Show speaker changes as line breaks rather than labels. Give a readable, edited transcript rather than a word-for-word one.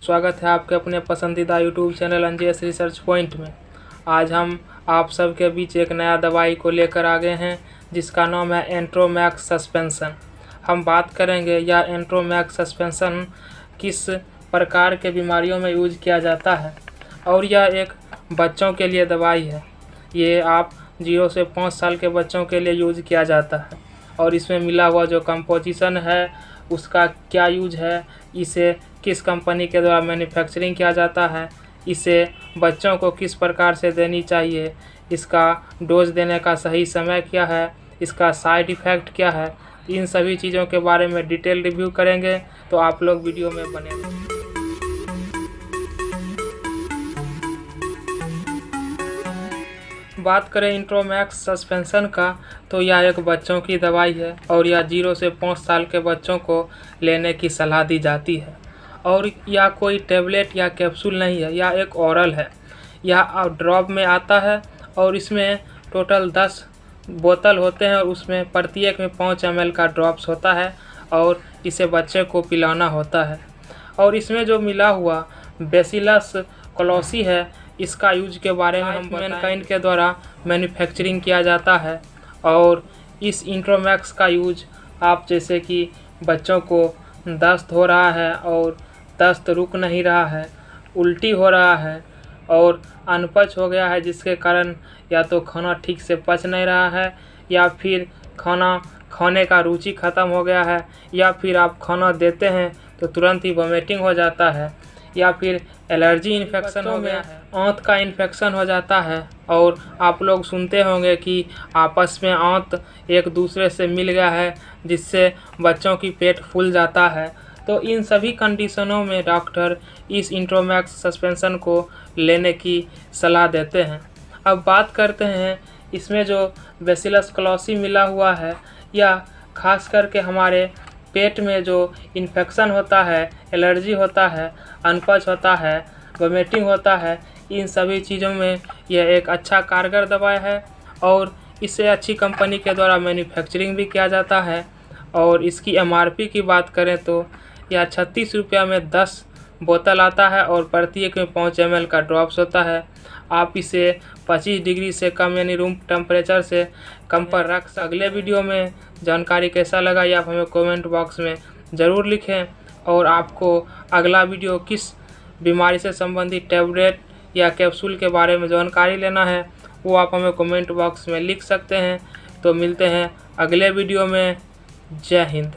स्वागत है आपके अपने पसंदीदा यूट्यूब चैनल एनजेएस रिसर्च पॉइंट में। आज हम आप सबके बीच एक नया दवाई को लेकर आ गए हैं जिसका नाम है एंट्रोमैक्स सस्पेंशन। हम बात करेंगे यह एंट्रोमैक्स सस्पेंशन किस प्रकार के बीमारियों में यूज किया जाता है और यह एक बच्चों के लिए दवाई है। ये आप 0 से 5 साल के बच्चों के लिए यूज किया जाता है और इसमें मिला हुआ जो कंपोजिशन है उसका क्या यूज है, इसे किस कंपनी के द्वारा मैन्युफैक्चरिंग किया जाता है, इसे बच्चों को किस प्रकार से देनी चाहिए, इसका डोज देने का सही समय क्या है, इसका साइड इफ़ेक्ट क्या है, इन सभी चीज़ों के बारे में डिटेल रिव्यू करेंगे। तो आप लोग वीडियो में बने रहें। बात करें एंट्रोमैक्स सस्पेंशन का तो यह एक बच्चों की दवाई है और यह 0 से 5 साल के बच्चों को लेने की सलाह दी जाती है। और यह कोई टैबलेट या कैप्सूल नहीं है, यह एक ओरल है। यह ड्रॉप में आता है और इसमें टोटल 10 बोतल होते हैं और उसमें प्रत्येक में 5 ml का ड्रॉप्स होता है और इसे बच्चे को पिलाना होता है। और इसमें जो मिला हुआ बैसिलस कोलोसी है, इसका यूज के बारे में हम मैनकाइंड के द्वारा मैन्युफैक्चरिंग किया जाता है। और इस एंट्रोमैक्स का यूज आप जैसे कि बच्चों को दस्त हो रहा है और दस्त रुक नहीं रहा है, उल्टी हो रहा है और अनपच हो गया है जिसके कारण या तो खाना ठीक से पच नहीं रहा है या फिर खाना खाने का रुचि ख़त्म हो गया है या फिर आप खाना देते हैं तो तुरंत ही वोमिटिंग हो जाता है या फिर एलर्जी इन्फेक्शन हो गया है, आंत का इन्फेक्शन हो जाता है। और आप लोग सुनते होंगे कि आपस में आंत एक दूसरे से मिल गया है जिससे बच्चों की पेट फूल जाता है। तो इन सभी कंडीशनों में डॉक्टर इस एंट्रोमैक्स सस्पेंशन को लेने की सलाह देते हैं। अब बात करते हैं इसमें जो बैसिलस कोलोसी मिला हुआ है, यह खास करके हमारे पेट में जो इन्फेक्शन होता है, एलर्जी होता है, अनपच होता है, वोमिटिंग होता है, इन सभी चीज़ों में यह एक अच्छा कारगर दवाई है और इसे अच्छी कंपनी के द्वारा मैन्युफैक्चरिंग भी किया जाता है। और इसकी MRP की बात करें तो यह 36 रुपया में 10 बोतल आता है और प्रत्येक में 5 ml का ड्रॉप्स होता है। आप इसे 25 डिग्री से कम यानी रूम टेम्परेचर से कम पर रख सकते। अगले वीडियो में जानकारी कैसा लगा ये आप हमें कमेंट बॉक्स में ज़रूर लिखें। और आपको अगला वीडियो किस बीमारी से संबंधित टैबलेट या कैप्सूल के बारे में जानकारी लेना है वो आप हमें कमेंट बॉक्स में लिख सकते हैं। तो मिलते हैं अगले वीडियो में। जय हिंद।